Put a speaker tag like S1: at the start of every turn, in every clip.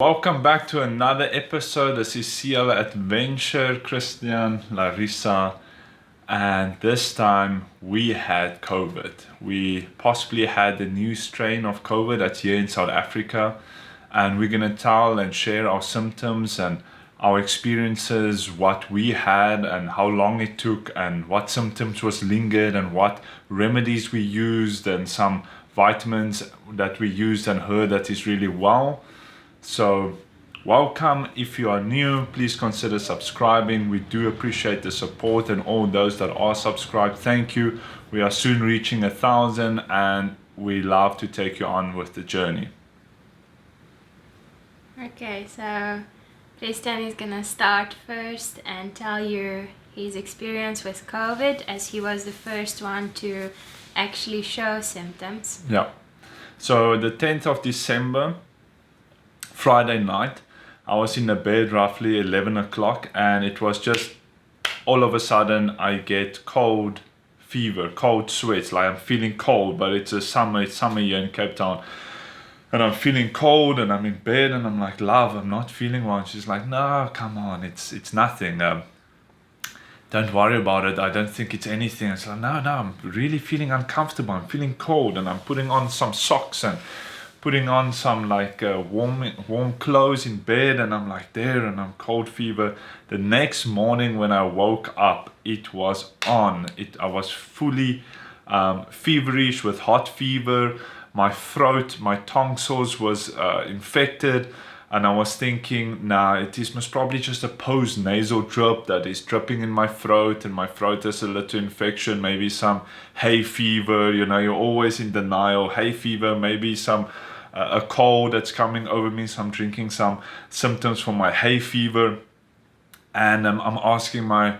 S1: Welcome back to another episode. This is CLadventure, Christian, Larissa, and this time we had COVID. We possibly had a new strain of COVID that's here in South Africa, and we're gonna tell and share our symptoms and our experiences, what we had and how long it took and what symptoms was lingered and what remedies we used and some vitamins that we used and heard that is really well. So welcome. If you are new, please consider subscribing. We do appreciate the support, and all those that are subscribed, thank you. We are soon reaching 1,000 and we love to take you on with the journey.
S2: Okay, so Christian is gonna start first and tell you his experience with COVID, as he was the first one to actually show symptoms.
S1: Yeah. So the 10th of December, Friday night, I was in the bed roughly 11 o'clock, and it was just all of a sudden I get cold fever, cold sweats, like I'm feeling cold, but it's summer here in Cape Town, and I'm feeling cold and I'm in bed and I'm like, love, I'm not feeling well. And she's like, no, come on, it's nothing. Don't worry about it. I don't think it's anything. It's like, no, I'm really feeling uncomfortable. I'm feeling cold, and I'm putting on some socks and putting on some warm clothes in bed, and I'm like there, and I'm cold fever. The next morning when I woke up, it was on. I was fully feverish with hot fever. My throat, my tonsils was infected, and I was thinking, it is most probably just a post-nasal drip that is dripping in my throat, and my throat has a little infection, maybe some hay fever. You're always in denial. Hay fever, maybe some a cold that's coming over me, so I'm drinking some symptoms from my hay fever. And I'm asking my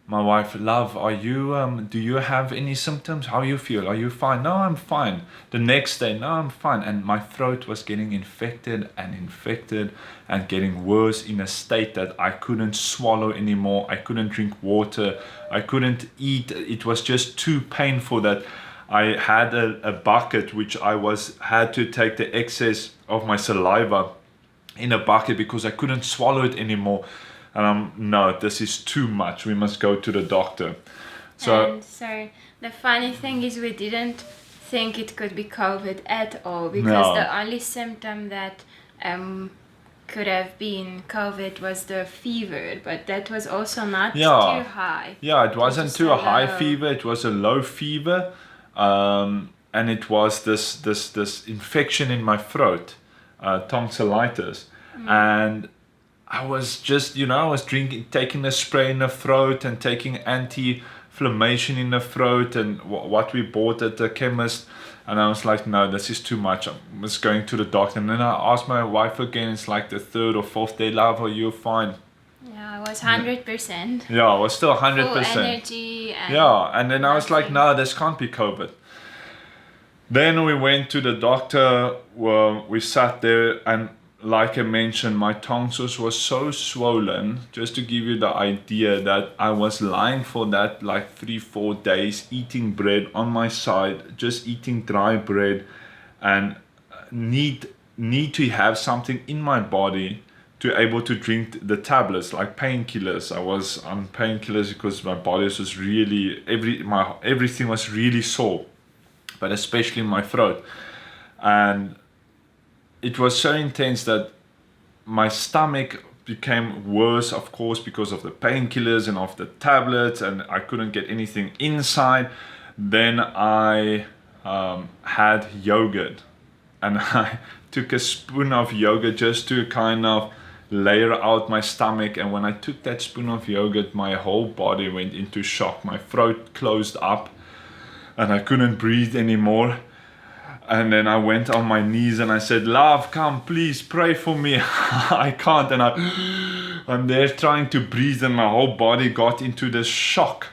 S1: wife, love, are you do you have any symptoms? How you feel? Are you fine? No, I'm fine. The next day, no, I'm fine. And my throat was getting infected and getting worse, in a state that I couldn't swallow anymore. I couldn't drink water. I couldn't eat. It was just too painful that I had a bucket which had to take the excess of my saliva in a bucket because I couldn't swallow it anymore. And no, this is too much. We must go to the doctor.
S2: So the funny thing is, we didn't think it could be COVID at all, because the only symptom that could have been COVID was the fever, but that was also not too high.
S1: Yeah, it wasn't too high fever. It was a low fever. And it was this infection in my throat, tonsillitis. And I was just, I was taking a spray in the throat and taking anti-inflammation in the throat and what we bought at the chemist. And I was like, no, this is too much. I was going to the doctor. And then I asked my wife again, it's like the third or fourth day, love, are you fine?
S2: Yeah, I was 100%.
S1: Yeah, I was still 100%.
S2: Full energy.
S1: And then I was like, no, this can't be COVID. Then we went to the doctor. Well, we sat there, and like I mentioned, my tonsils was so swollen, just to give you the idea, that I was lying for that like 3-4 days, eating bread on my side, just eating dry bread, and need to have something in my body to able to drink the tablets, like painkillers. I was on painkillers because my body was really, everything was really sore, but especially my throat. And it was so intense that my stomach became worse, of course, because of the painkillers and of the tablets, and I couldn't get anything inside. Then I had yogurt, and I took a spoon of yogurt just to kind of layer out my stomach. And when I took that spoon of yogurt, my whole body went into shock. My throat closed up and I couldn't breathe anymore. And then I went on my knees and I said, love, come, please pray for me. I can't. And I'm there trying to breathe, and my whole body got into this shock.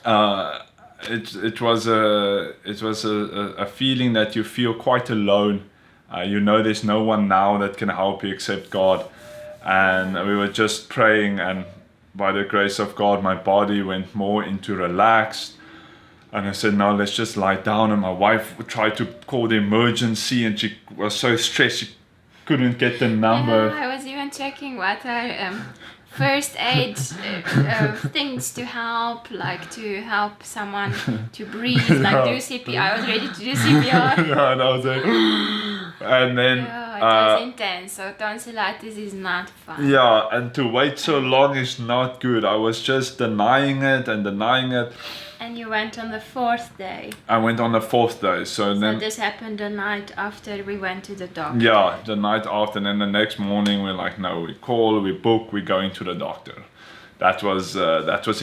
S1: It was a feeling that you feel quite alone. There's no one now that can help you except God. And we were just praying, and by the grace of God, my body went more into relaxed. And I said, no, let's just lie down. And my wife tried to call the emergency, and she was so stressed she couldn't get the number.
S2: Yeah, I was even checking what are first aid things to help, like to help someone to breathe, like do CPR. I was ready to do CPR.
S1: Yeah, and I was like, and then
S2: Yeah, it was intense. So tonsillitis is not fun.
S1: yeah, and to wait so long is not good. I was just denying it and denying it.
S2: And you went on the 4th day.
S1: I went on the 4th day, so then
S2: this happened the night after we went to the doctor.
S1: yeah, the night after, and then the next morning we're like, no, we call, we book, we're going to the doctor. That was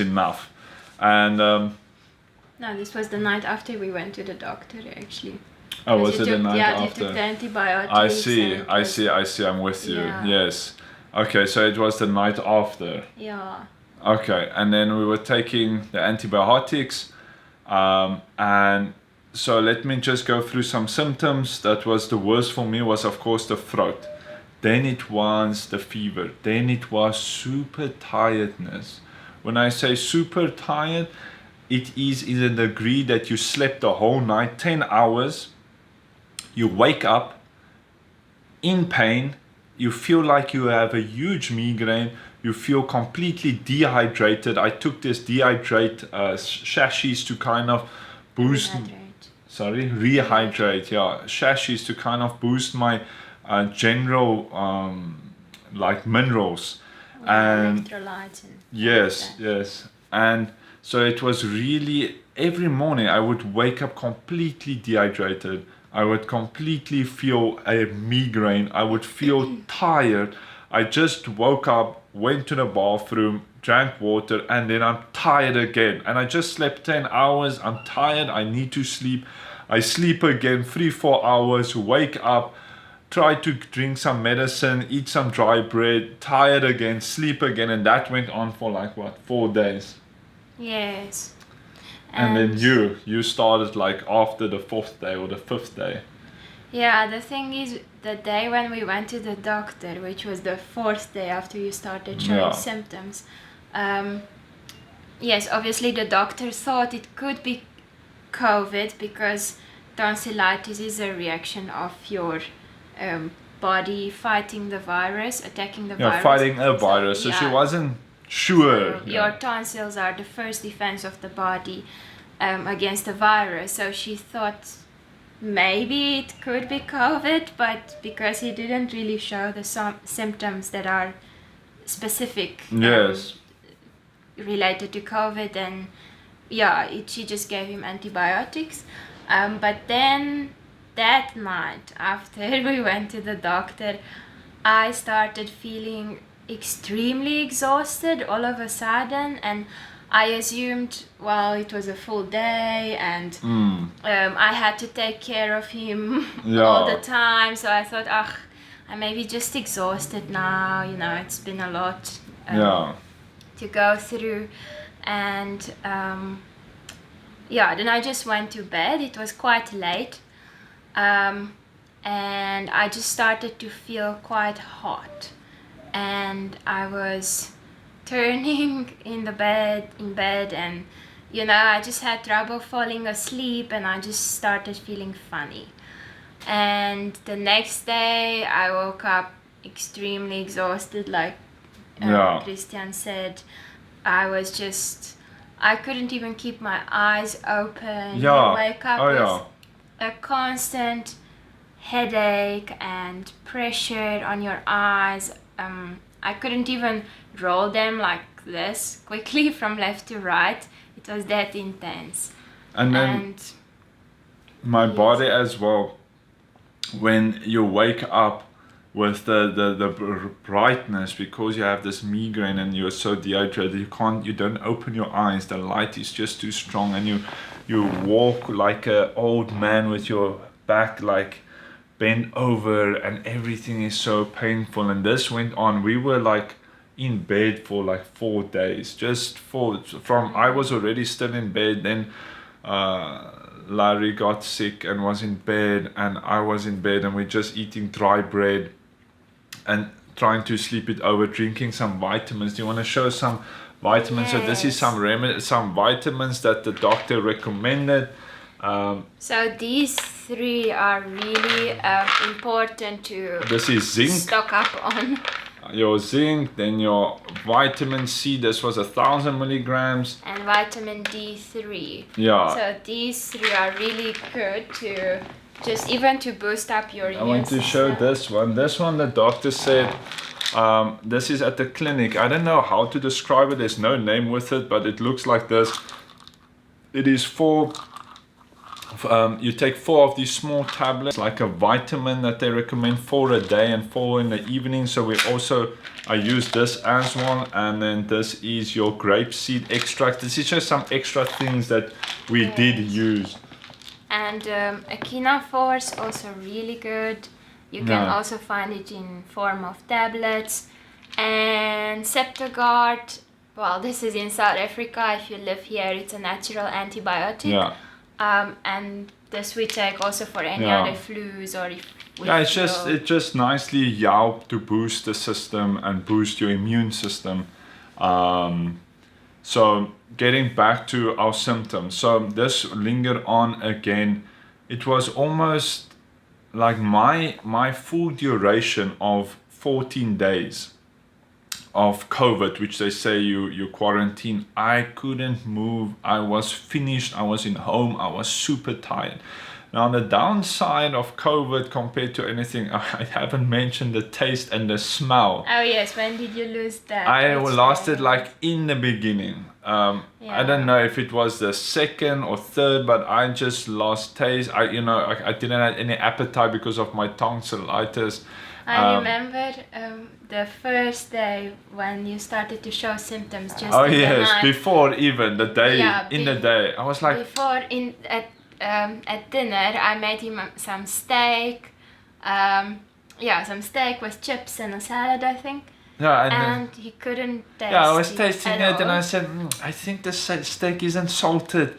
S1: enough, and
S2: no, this was the night after we went to the doctor actually.
S1: oh, was it the night
S2: yeah,
S1: after?
S2: you took the antibiotics.
S1: I see. I'm with you.
S2: Yeah.
S1: Yes. Okay, so it was the night after.
S2: Yeah.
S1: Okay, and then we were taking the antibiotics, and so let me just go through some symptoms. That was the worst for me was of course the throat. Then it was the fever. Then it was super tiredness. When I say super tired, it is in a degree that you slept the whole night, 10 hours. You wake up in pain. You feel like you have a huge migraine. You feel completely dehydrated. I took this dehydrate sachets to kind of boost. Rehydrate. Yeah, sachets to kind of boost my general like minerals and
S2: electrolytes and
S1: yes, and so it was really every morning I would wake up completely dehydrated. I would completely feel a migraine. I would feel tired. I just woke up, went to the bathroom, drank water, and then I'm tired again. And I just slept 10 hours. I'm tired. I need to sleep. I sleep again 3-4 hours, wake up, try to drink some medicine, eat some dry bread, tired again, sleep again. And that went on for like, 4 days?
S2: Yes.
S1: And then you started like after the 4th day or the 5th day.
S2: Yeah, the thing is, the day when we went to the doctor, which was the 4th day after you started showing symptoms, yes, obviously the doctor thought it could be COVID because tonsillitis is a reaction of your body fighting the virus, attacking the virus.
S1: Yeah, fighting a virus. So she wasn't sure.
S2: So your tonsils are the first defense of the body against the virus. So she thought maybe it could be COVID, but because he didn't really show the symptoms that are specific related to COVID, then she just gave him antibiotics. But then that night after we went to the doctor, I started feeling extremely exhausted all of a sudden, and I assumed, well, it was a full day and I had to take care of him all the time, so I thought, I may be just exhausted now, it's been a lot to go through. And then I just went to bed. It was quite late, and I just started to feel quite hot, and I was turning in bed, and I just had trouble falling asleep, and I just started feeling funny. And the next day I woke up extremely exhausted, like Christian said. I couldn't even keep my eyes open. You wake up with a constant headache and pressure on your eyes. I couldn't even roll them like this quickly from left to right. It was that intense.
S1: And then my body as well, when you wake up with the brightness, because you have this migraine and you're so dehydrated, you don't open your eyes. The light is just too strong, and you walk like an old man with your back like bent over, and everything is so painful. And this went on. We were like in bed for like 4 days, I was already still in bed, then Larry got sick and was in bed, and I was in bed, and we're just eating dry bread and trying to sleep it over, drinking some vitamins. Do you want to show some vitamins?
S2: Yes.
S1: So this is some vitamins that the doctor recommended.
S2: So these D3 are really important to
S1: This is zinc.
S2: stock up on.
S1: Your zinc, then your vitamin C, this was 1,000 milligrams.
S2: And vitamin D3.
S1: Yeah.
S2: So these three are really good to just even to boost up your immune
S1: I want to show
S2: system.
S1: this one. This one, the doctor said, this is at the clinic. I don't know how to describe it. There's no name with it, but it looks like this. It is you take 4 of these small tablets, like a vitamin that they recommend, 4 a day and 4 in the evening. So I use this as well. And then this is your grapeseed extract. This is just some extra things that we did use.
S2: And Echina Force, also really good. You can also find it in form of tablets. And Septogard, well, this is in South Africa. If you live here, it's a natural antibiotic.
S1: Yeah.
S2: And this we take also for any other flus or if
S1: it just nicely helps to boost the system and boost your immune system. So getting back to our symptoms, so this lingered on again. It was almost like my full duration of 14 days of COVID, which they say you quarantine. I couldn't move. I was finished. I was in home. I was super tired. Now the downside of COVID compared to anything, I haven't mentioned the taste and the smell.
S2: Oh yes, when did you lose that?
S1: I lost it like in the beginning. I don't know if it was the second or third, but I just lost taste. I didn't have any appetite because of my tonsillitis.
S2: I remember the first day when you started to show symptoms. Just
S1: before even the day in the day, I was like
S2: at dinner I made him some steak. Some steak with chips and a salad, I think.
S1: Yeah,
S2: and he couldn't taste.
S1: Yeah, I was tasting it,
S2: all.
S1: and I said, I think the steak isn't salted.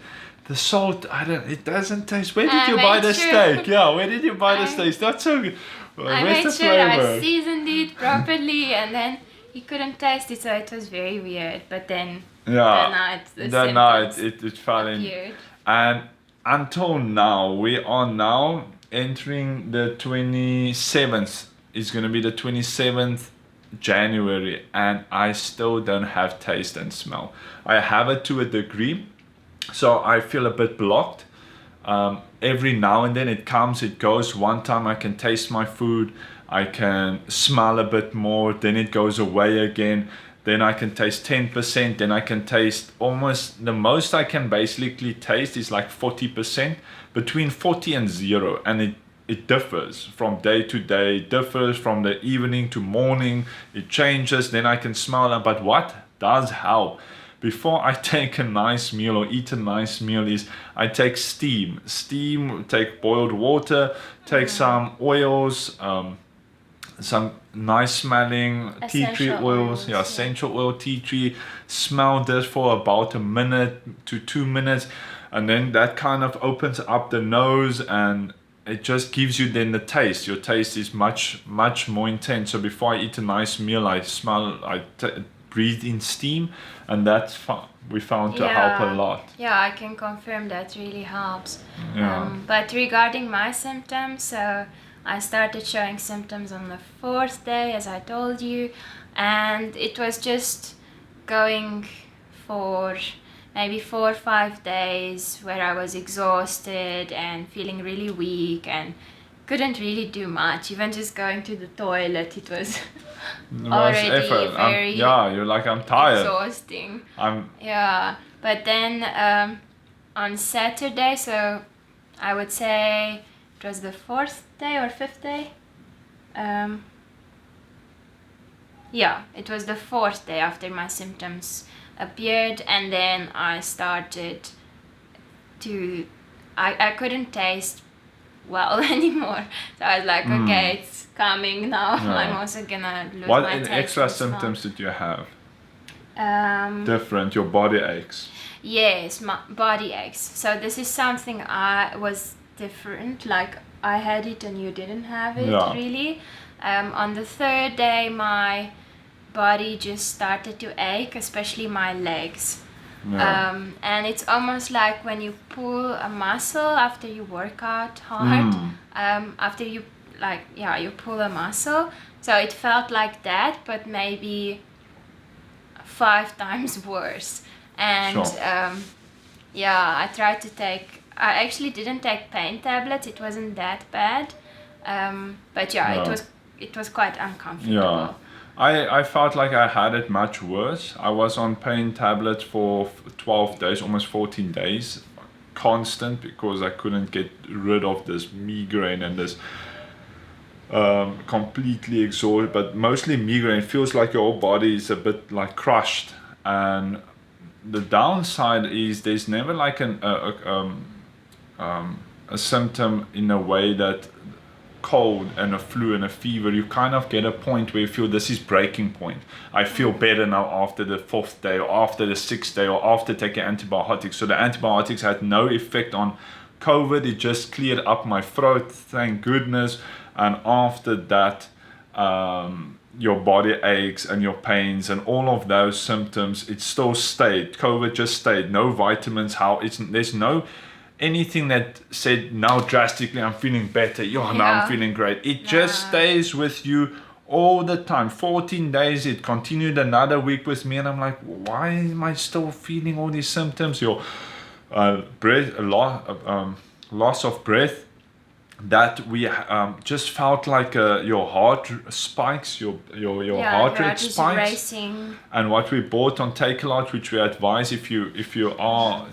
S1: The salt, it doesn't taste. Where did you buy the steak? Yeah, where did you buy the steak? That's so good.
S2: I made sure I seasoned it properly, and then he couldn't taste it, so it was very weird. But then the night
S1: it fell in.
S2: appeared.
S1: And until now, we are now entering the 27th. It's going to be the 27th January, and I still don't have taste and smell. I have it to a degree, so I feel a bit blocked. Every now and then it comes, it goes. One time I can taste my food, I can smell a bit more, then it goes away again. Then I can taste 10%, then I can taste almost, the most I can basically taste is like 40%, between 40 and 0. And it differs from day to day, it differs from the evening to morning, it changes. Then I can smell it. But what does help before I take a nice meal or eat a nice meal is I take steam. Take boiled water, take some oils, some nice smelling tea tree oils, essential oil, tea tree. Smell this for about 1 minute to 2 minutes, and then that kind of opens up the nose, and it just gives you then the taste. Your taste is much more intense. So before I eat a nice meal, I breathe in steam, and that's we found to help a lot.
S2: Yeah, I can confirm that really helps. But regarding my symptoms, so I started showing symptoms on the 4th day, as I told you, and it was just going for maybe 4 or 5 days where I was exhausted and feeling really weak and couldn't really do much. Even just going to the toilet, it was already very
S1: you're like, I'm tired.
S2: Exhausting. But then on Saturday, so I would say it was the 4th day or 5th day. It was the 4th day after my symptoms appeared, and then I started to I couldn't taste well anymore, so I was like, okay, it's coming now. I'm also gonna lose my taste.
S1: What extra symptoms did you have? Different, your body aches.
S2: Yes, my body aches. So this is something I was different, like I had it and you didn't have it really. On the 3rd day my body just started to ache, especially my legs.
S1: Yeah.
S2: And it's almost like when you pull a muscle after you work out hard. After you you pull a muscle. So it felt like that, but maybe 5 times worse. And
S1: Sure.
S2: I tried to take. I actually didn't take pain tablets. It wasn't that bad. But
S1: Yeah.
S2: it was quite
S1: Yeah.
S2: uncomfortable.
S1: I felt like I had it much worse. I was on pain tablets for 12 days, almost 14 days, constant, because I couldn't get rid of this migraine and this completely exhausted, but mostly migraine. It feels like your whole body is a bit like crushed. And the downside is there's never like a symptom in a way that cold and a flu and a fever, you kind of get a point where you feel this is breaking point. I feel better now after the 4th day or after the 6th day or after taking antibiotics. So the antibiotics had no effect on COVID. It just cleared up my throat, thank goodness. And after that, your body aches and your pains and all of those symptoms, it still stayed. COVID just stayed. No vitamins. There's no anything that said now drastically I'm feeling better. Now I'm feeling great. It just stays with you all the time. 14 days. It continued another week with me, and I'm like, why am I still feeling all these symptoms? Your breath, loss of breath. That we just felt like your heart spikes, your heart rate spikes.
S2: Racing.
S1: And what we bought on Takealot, which we advise if you are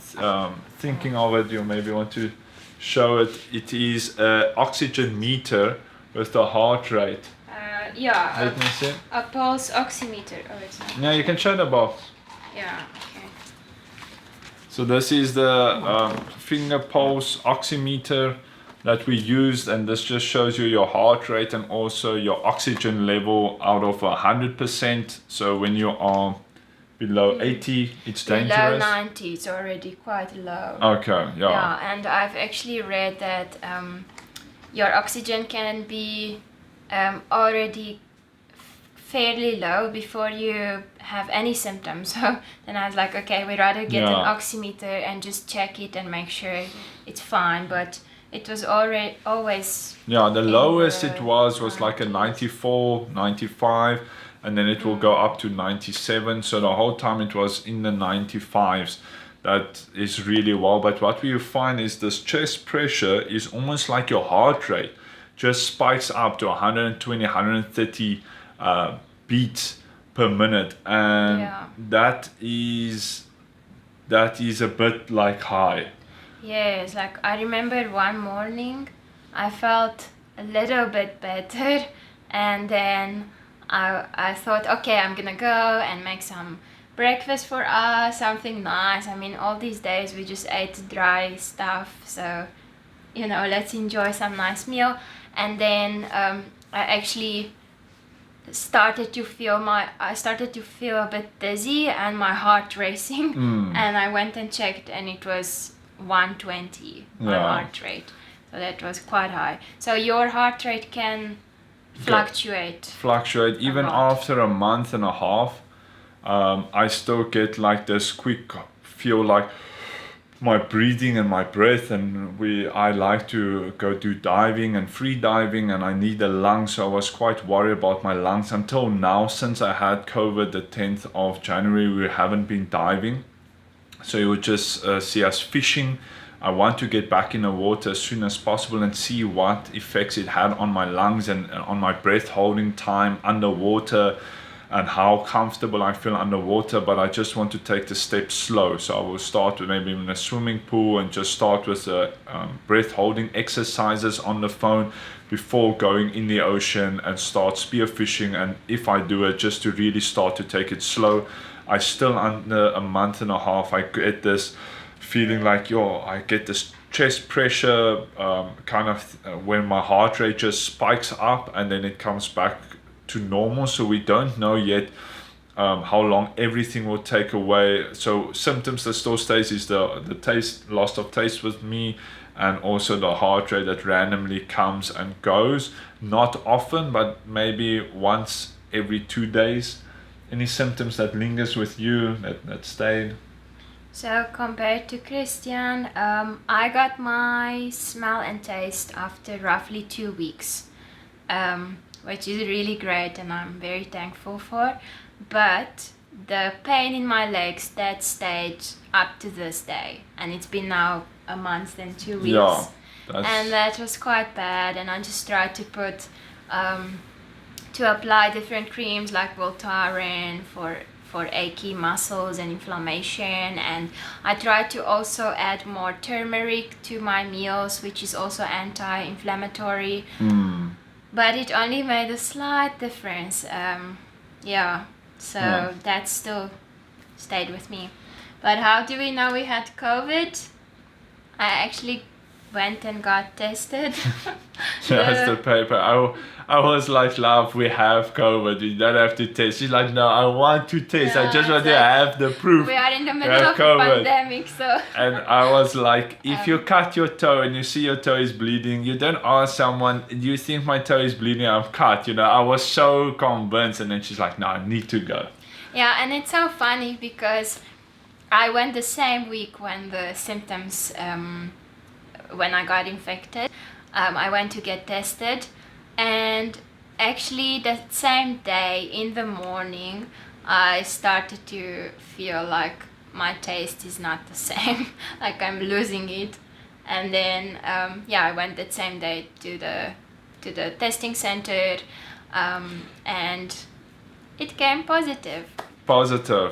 S1: thinking of it, you maybe want to show it. It is an oxygen meter with the heart rate. Let me see.
S2: A pulse oximeter. Oh, it's not.
S1: Yeah, you can show the box.
S2: Yeah. Okay.
S1: So this is the finger pulse oximeter that we used, and this just shows you your heart rate and also your oxygen level out of 100%. So when you are below 80, it's dangerous.
S2: Below 90, it's already quite low.
S1: Okay, yeah.
S2: Yeah, and I've actually read that your oxygen can be already fairly low before you have any symptoms. So then I was like, okay, we'd rather get an oximeter and just check it and make sure it's fine. But it was always
S1: the lowest it was like a 94, 95, and then it will go up to 97. So the whole time it was in the 95s. That is really well. But what we find is this chest pressure is almost like your heart rate just spikes up to 120, 130 beats per minute, and that is a bit like high.
S2: Yes, like I remember one morning I felt a little bit better, and then I thought, okay, I'm gonna go and make some breakfast for us, something nice. I mean, all these days we just ate dry stuff, so let's enjoy some nice meal. And then I actually started to feel a bit dizzy and my heart racing, and I went and checked, and it was 120 my heart rate, so that was quite high. So your heart rate can fluctuate
S1: even after a month and a half. I still get like this quick feel like my breathing and my breath, and I like to go do diving and free diving, and I need a lung, so I was quite worried about my lungs until now. Since I had COVID the 10th of January, we haven't been diving. So you would just see us fishing. I want to get back in the water as soon as possible and see what effects it had on my lungs and on my breath holding time underwater and how comfortable I feel underwater. But I just want to take the step slow. So I will start with maybe in a swimming pool and just start with breath holding exercises on the phone before going in the ocean and start spearfishing. And if I do it, just to really start to take it slow. I still, under a month and a half, I get this feeling like, I get this chest pressure, when my heart rate just spikes up and then it comes back to normal. So we don't know yet how long everything will take away. So symptoms that still stays is the loss of taste with me, and also the heart rate that randomly comes and goes. Not often, but maybe once every 2 days. Any symptoms that lingers with you that stayed?
S2: So compared to Christian, I got my smell and taste after roughly 2 weeks, which is really great and I'm very thankful for. But the pain in my legs, that stayed up to this day, and it's been now a month and 2 weeks.
S1: Yeah,
S2: and that was quite bad, and I just tried to put to apply different creams like Voltaren for achy muscles and inflammation, and I tried to also add more turmeric to my meals, which is also anti-inflammatory. But it only made a slight difference. So that still stayed with me. But how do we know we had COVID? I actually went and got tested.
S1: That's the paper. I was like, love, we have COVID. You don't have to test. She's like, no, I want to test.
S2: No,
S1: I just want
S2: it's
S1: to
S2: like,
S1: have the proof.
S2: We are in the middle of a pandemic, so.
S1: And I was like, if you cut your toe and you see your toe is bleeding, you don't ask someone, do you think my toe is bleeding? I'm cut. I was so convinced. And then she's like, no, I need to go.
S2: Yeah, and it's so funny because I went the same week when the symptoms, when I got infected. I went to get tested, and actually that same day in the morning I started to feel like my taste is not the same, like I'm losing it. And then I went that same day to the testing center, and it came positive.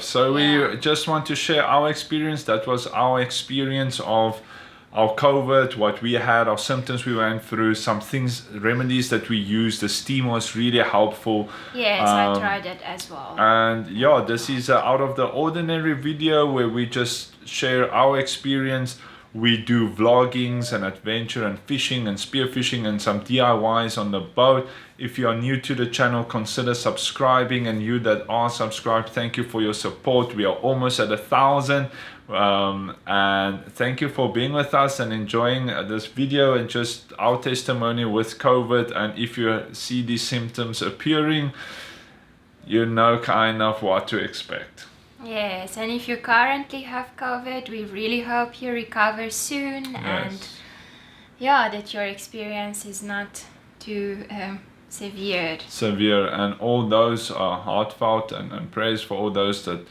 S1: So we just want to share our experience. That was our experience of our COVID, what we had, our symptoms we went through, some things, remedies that we used. The steam was really helpful.
S2: Yes, I tried it as well.
S1: And this is out of the ordinary video where we just share our experience. We do vloggings and adventure and fishing and spearfishing and some DIYs on the boat. If you are new to the channel, consider subscribing, and you that are subscribed, thank you for your support. We are almost at 1,000, and thank you for being with us and enjoying this video and just our testimony with COVID. And if you see these symptoms appearing, you know kind of what to expect.
S2: Yes, and if you currently have COVID, we really hope you recover soon.
S1: Yes.
S2: And that your experience is not too severe.
S1: And all those are heartfelt and praise for all those that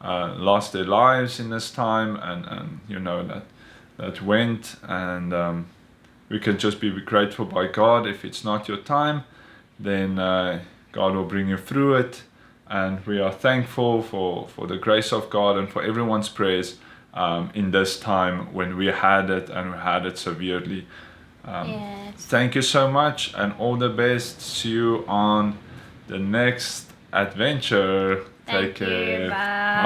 S1: lost their lives in this time, and that went, and we can just be grateful by God. If it's not your time, then God will bring you through it. And we are thankful for the grace of God and for everyone's prayers in this time when we had it, and we had it severely.
S2: Yes.
S1: Thank you so much, and all the best. See you on the next adventure. Take care.
S2: Bye.